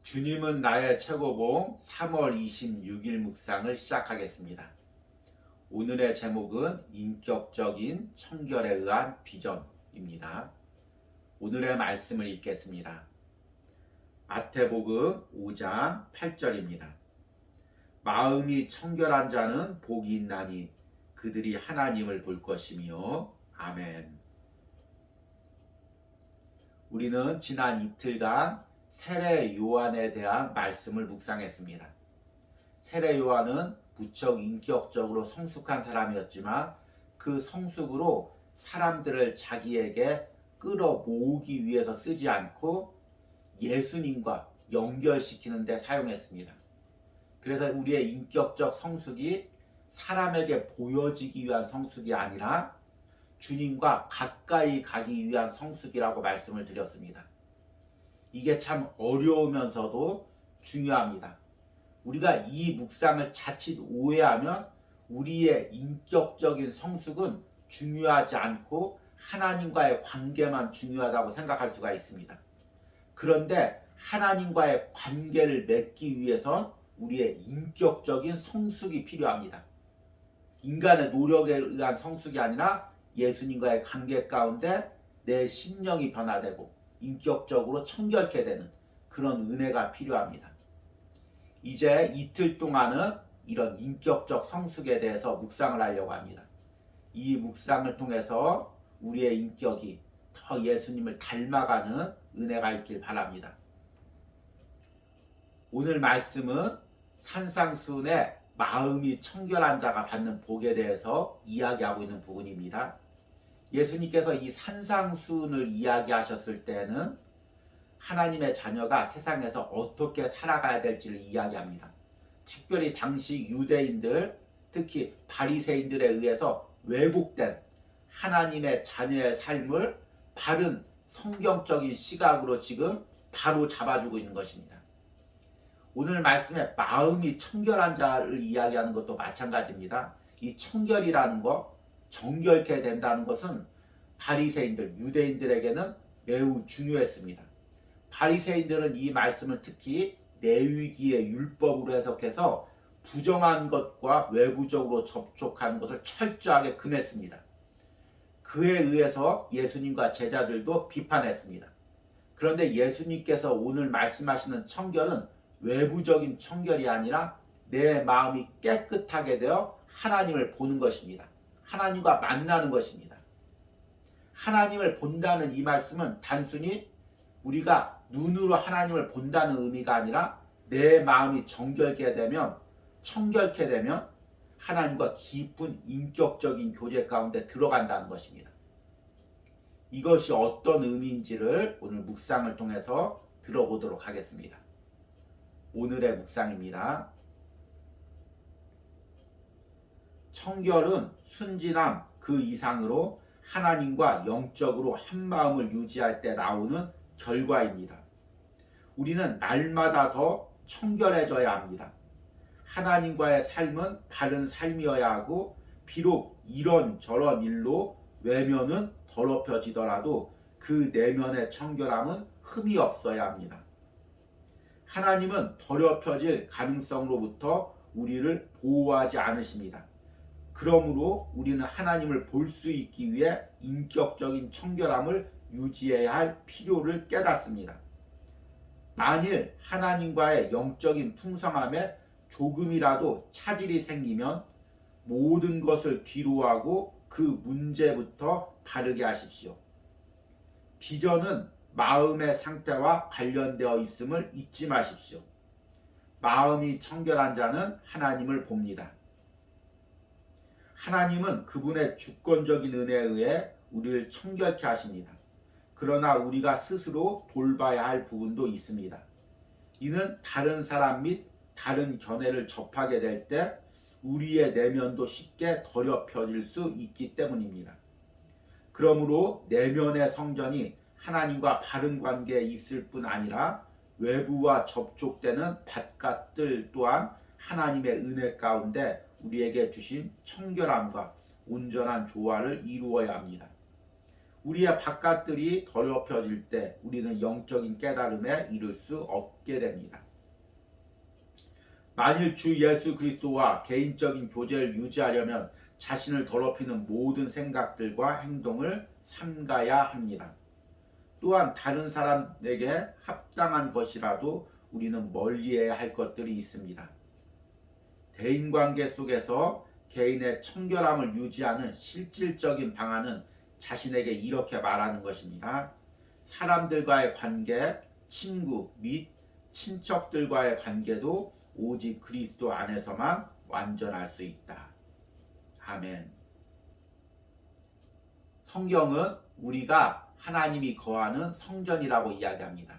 주님은 나의 최고봉 3월 26일 묵상을 시작하겠습니다. 오늘의 제목은 인격적인 청결에 의한 비전입니다. 오늘의 말씀을 읽겠습니다. 마태복음 5장 8절입니다. 마음이 청결한 자는 복이 있나니 그들이 하나님을 볼 것이며. 아멘. 우리는 지난 이틀간 세례 요한에 대한 말씀을 묵상했습니다. 세례 요한은 무척 인격적으로 성숙한 사람이었지만 그 성숙으로 사람들을 자기에게 끌어모으기 위해서 쓰지 않고 예수님과 연결시키는 데 사용했습니다. 그래서 우리의 인격적 성숙이 사람에게 보여지기 위한 성숙이 아니라 주님과 가까이 가기 위한 성숙이라고 말씀을 드렸습니다. 이게 참 어려우면서도 중요합니다. 우리가 이 묵상을 자칫 오해하면 우리의 인격적인 성숙은 중요하지 않고 하나님과의 관계만 중요하다고 생각할 수가 있습니다. 그런데 하나님과의 관계를 맺기 위해선 우리의 인격적인 성숙이 필요합니다. 인간의 노력에 의한 성숙이 아니라 예수님과의 관계 가운데 내 심령이 변화되고 인격적으로 청결케 되는 그런 은혜가 필요합니다. 이제 이틀 동안은 이런 인격적 성숙에 대해서 묵상을 하려고 합니다. 이 묵상을 통해서 우리의 인격이 더 예수님을 닮아가는 은혜가 있길 바랍니다. 오늘 말씀은 산상수훈의 마음이 청결한 자가 받는 복에 대해서 이야기하고 있는 부분입니다. 예수님께서 이 산상수훈을 이야기하셨을 때는 하나님의 자녀가 세상에서 어떻게 살아가야 될지를 이야기합니다. 특별히 당시 유대인들, 특히 바리새인들에 의해서 왜곡된 하나님의 자녀의 삶을 바른 성경적인 시각으로 지금 바로 잡아주고 있는 것입니다. 오늘 말씀에 마음이 청결한 자를 이야기하는 것도 마찬가지입니다. 이 청결이라는 것, 정결케 된다는 것은 바리새인들, 유대인들에게는 매우 중요했습니다. 바리새인들은 이 말씀을 특히 레위기의 율법으로 해석해서 부정한 것과 외부적으로 접촉하는 것을 철저하게 금했습니다. 그에 의해서 예수님과 제자들도 비판했습니다. 그런데 예수님께서 오늘 말씀하시는 청결은 외부적인 청결이 아니라 내 마음이 깨끗하게 되어 하나님을 보는 것입니다. 하나님과 만나는 것입니다. 하나님을 본다는 이 말씀은 단순히 우리가 눈으로 하나님을 본다는 의미가 아니라 내 마음이 정결케 되면, 청결케 되면 하나님과 깊은 인격적인 교제 가운데 들어간다는 것입니다. 이것이 어떤 의미인지를 오늘 묵상을 통해서 들어보도록 하겠습니다. 오늘의 묵상입니다. 청결은 순진함 그 이상으로 하나님과 영적으로 한 마음을 유지할 때 나오는 결과입니다. 우리는 날마다 더 청결해져야 합니다. 하나님과의 삶은 바른 삶이어야 하고 비록 이런저런 일로 외면은 더럽혀지더라도 그 내면의 청결함은 흠이 없어야 합니다. 하나님은 더럽혀질 가능성으로부터 우리를 보호하지 않으십니다. 그러므로 우리는 하나님을 볼 수 있기 위해 인격적인 청결함을 유지해야 할 필요를 깨닫습니다. 만일 하나님과의 영적인 풍성함에 조금이라도 차질이 생기면 모든 것을 뒤로하고 그 문제부터 바르게 하십시오. 비전은 마음의 상태와 관련되어 있음을 잊지 마십시오. 마음이 청결한 자는 하나님을 봅니다. 하나님은 그분의 주권적인 은혜에 의해 우리를 청결케 하십니다. 그러나 우리가 스스로 돌봐야 할 부분도 있습니다. 이는 다른 사람 및 다른 견해를 접하게 될 때 우리의 내면도 쉽게 더럽혀질 수 있기 때문입니다. 그러므로 내면의 성전이 하나님과 바른 관계에 있을 뿐 아니라 외부와 접촉되는 바깥들 또한 하나님의 은혜 가운데 우리에게 주신 청결함과 온전한 조화를 이루어야 합니다. 우리의 바깥들이 더럽혀질 때 우리는 영적인 깨달음에 이를 수 없게 됩니다. 만일 주 예수 그리스도와 개인적인 교제를 유지하려면 자신을 더럽히는 모든 생각들과 행동을 삼가야 합니다. 또한 다른 사람에게 합당한 것이라도 우리는 멀리해야 할 것들이 있습니다. 대인관계 속에서 개인의 청결함을 유지하는 실질적인 방안은 자신에게 이렇게 말하는 것입니다. 사람들과의 관계, 친구 및 친척들과의 관계도 오직 그리스도 안에서만 완전할 수 있다. 아멘. 성경은 우리가 하나님이 거하는 성전이라고 이야기합니다.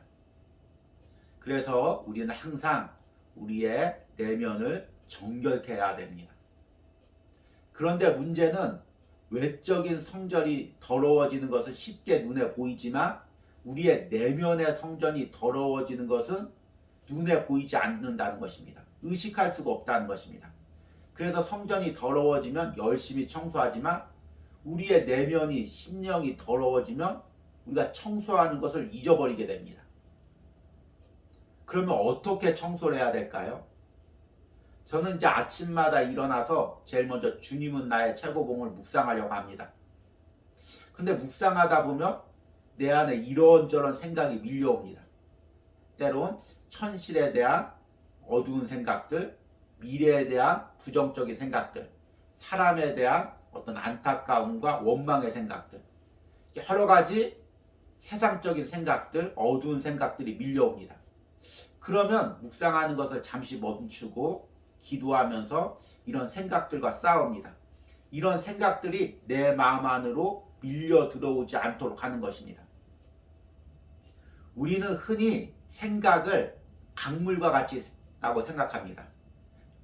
그래서 우리는 항상 우리의 내면을 정결케 해야 됩니다. 그런데 문제는 외적인 성전이 더러워지는 것은 쉽게 눈에 보이지만 우리의 내면의 성전이 더러워지는 것은 눈에 보이지 않는다는 것입니다. 의식할 수가 없다는 것입니다. 그래서 성전이 더러워지면 열심히 청소하지만 우리의 내면이 심령이 더러워지면 우리가 청소하는 것을 잊어버리게 됩니다. 그러면 어떻게 청소를 해야 될까요? 저는 이제 아침마다 일어나서 제일 먼저 주님은 나의 최고봉을 묵상하려고 합니다. 근데 묵상하다 보면 내 안에 이런저런 생각이 밀려옵니다. 때론 현실에 대한 어두운 생각들, 미래에 대한 부정적인 생각들, 사람에 대한 어떤 안타까움과 원망의 생각들, 여러 가지 세상적인 생각들, 어두운 생각들이 밀려옵니다. 그러면 묵상하는 것을 잠시 멈추고 기도하면서 이런 생각들과 싸웁니다. 이런 생각들이 내 마음 안으로 밀려 들어오지 않도록 하는 것입니다. 우리는 흔히 생각을 강물과 같이 있다고 생각합니다.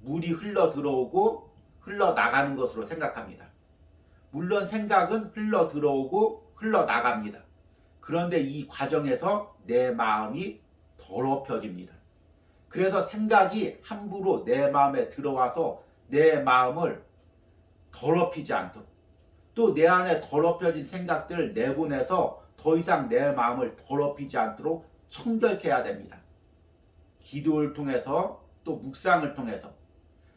물이 흘러 들어오고 흘러 나가는 것으로 생각합니다. 물론 생각은 흘러 들어오고 흘러 나갑니다. 그런데 이 과정에서 내 마음이 더럽혀집니다. 그래서 생각이 함부로 내 마음에 들어와서 내 마음을 더럽히지 않도록, 또 내 안에 더럽혀진 생각들을 내보내서 더 이상 내 마음을 더럽히지 않도록 청결케 해야 됩니다. 기도를 통해서 또 묵상을 통해서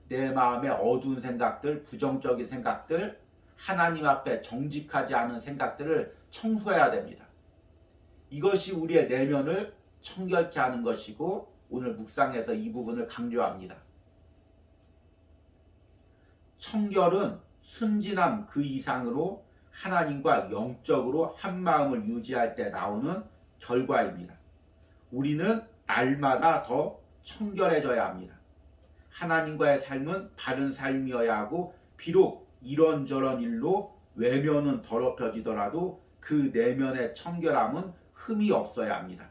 내 마음의 어두운 생각들, 부정적인 생각들, 하나님 앞에 정직하지 않은 생각들을 청소해야 됩니다. 이것이 우리의 내면을 청결케 하는 것이고 오늘 묵상에서 이 부분을 강조합니다. 청결은 순진함 그 이상으로 하나님과 영적으로 한 마음을 유지할 때 나오는 결과입니다. 우리는 날마다 더 청결해져야 합니다. 하나님과의 삶은 바른 삶이어야 하고 비록 이런저런 일로 외면은 더럽혀지더라도 그 내면의 청결함은 흠이 없어야 합니다.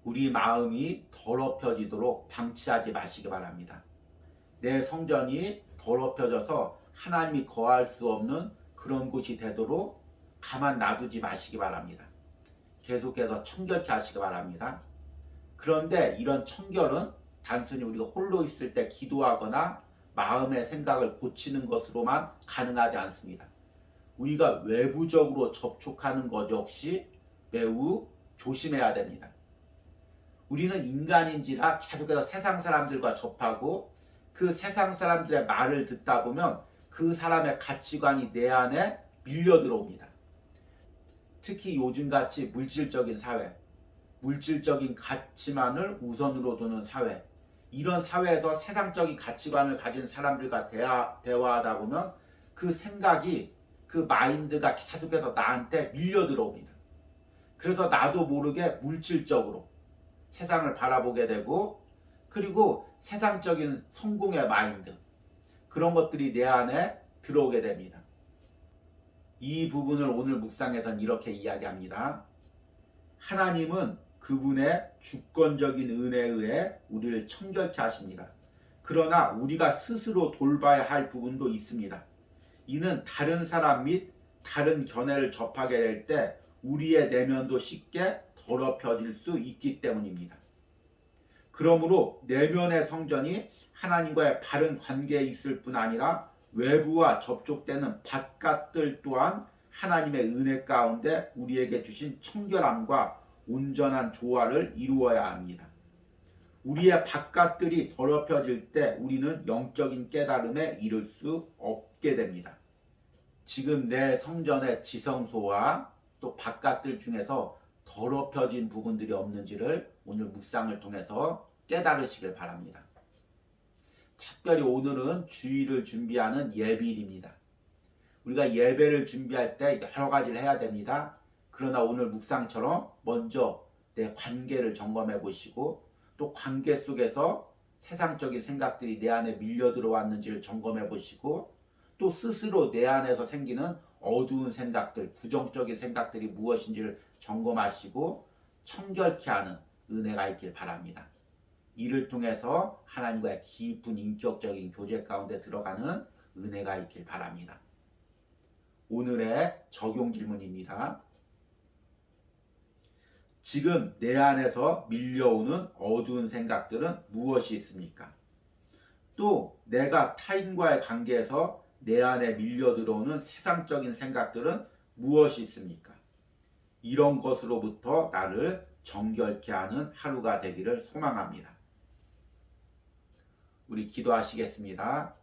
우리 마음이 더럽혀지도록 방치하지 마시기 바랍니다. 내 성전이 더럽혀져서 하나님이 거할 수 없는 그런 곳이 되도록 가만 놔두지 마시기 바랍니다. 계속해서 청결케 하시기 바랍니다. 그런데 이런 청결은 단순히 우리가 홀로 있을 때 기도하거나 마음의 생각을 고치는 것으로만 가능하지 않습니다. 우리가 외부적으로 접촉하는 것 역시 매우 조심해야 됩니다. 우리는 인간인지라 계속해서 세상 사람들과 접하고 그 세상 사람들의 말을 듣다 보면 그 사람의 가치관이 내 안에 밀려 들어옵니다. 특히 요즘같이 물질적인 사회, 물질적인 가치만을 우선으로 두는 사회, 이런 사회에서 세상적인 가치관을 가진 사람들과 대화하다 보면 그 생각이, 그 마인드가 계속해서 나한테 밀려 들어옵니다. 그래서 나도 모르게 물질적으로 세상을 바라보게 되고, 그리고 세상적인 성공의 마인드, 그런 것들이 내 안에 들어오게 됩니다. 이 부분을 오늘 묵상에서는 이렇게 이야기합니다. 하나님은 그분의 주권적인 은혜에 의해 우리를 청결케 하십니다. 그러나 우리가 스스로 돌봐야 할 부분도 있습니다. 이는 다른 사람 및 다른 견해를 접하게 될 때 우리의 내면도 쉽게 더럽혀질 수 있기 때문입니다. 그러므로 내면의 성전이 하나님과의 바른 관계에 있을 뿐 아니라 외부와 접촉되는 바깥들 또한 하나님의 은혜 가운데 우리에게 주신 청결함과 온전한 조화를 이루어야 합니다. 우리의 바깥들이 더럽혀질 때 우리는 영적인 깨달음에 이를 수 없게 됩니다. 지금 내 성전의 지성소와 또 바깥들 중에서 더럽혀진 부분들이 없는지를 오늘 묵상을 통해서 깨달으시길 바랍니다. 특별히 오늘은 주일을 준비하는 예비일입니다. 우리가 예배를 준비할 때 여러 가지를 해야 됩니다. 그러나 오늘 묵상처럼 먼저 내 관계를 점검해 보시고 또 관계 속에서 세상적인 생각들이 내 안에 밀려 들어왔는지를 점검해 보시고 또 스스로 내 안에서 생기는 어두운 생각들, 부정적인 생각들이 무엇인지를 점검하시고 청결케 하는 은혜가 있길 바랍니다. 이를 통해서 하나님과의 깊은 인격적인 교제 가운데 들어가는 은혜가 있길 바랍니다. 오늘의 적용 질문입니다. 지금 내 안에서 밀려오는 어두운 생각들은 무엇이 있습니까? 또 내가 타인과의 관계에서 내 안에 밀려 들어오는 세상적인 생각들은 무엇이 있습니까? 이런 것으로부터 나를 정결케 하는 하루가 되기를 소망합니다. 우리 기도하시겠습니다.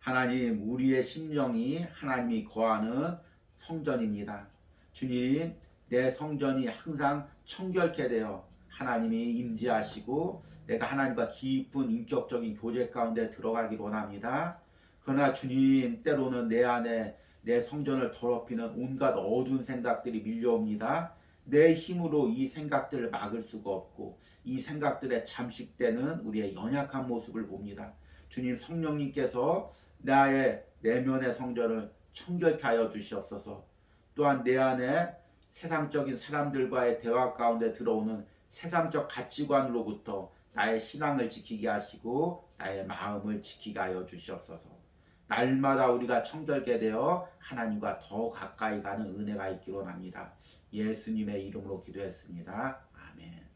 하나님, 우리의 심령이 하나님이 거하는 성전입니다. 주님, 내 성전이 항상 청결케 되어 하나님이 임재하시고 내가 하나님과 깊은 인격적인 교제 가운데 들어가길 원합니다. 그러나 주님, 때로는 내 안에 내 성전을 더럽히는 온갖 어두운 생각들이 밀려옵니다. 내 힘으로 이 생각들을 막을 수가 없고 이 생각들에 잠식되는 우리의 연약한 모습을 봅니다. 주님, 성령님께서 나의 내면의 성전을 청결케 하여 주시옵소서. 또한 내 안에 세상적인 사람들과의 대화 가운데 들어오는 세상적 가치관으로부터 나의 신앙을 지키게 하시고 나의 마음을 지키게 하여 주시옵소서. 날마다 우리가 청결케 되어 하나님과 더 가까이 가는 은혜가 있기를 원합니다. 예수님의 이름으로 기도했습니다. 아멘.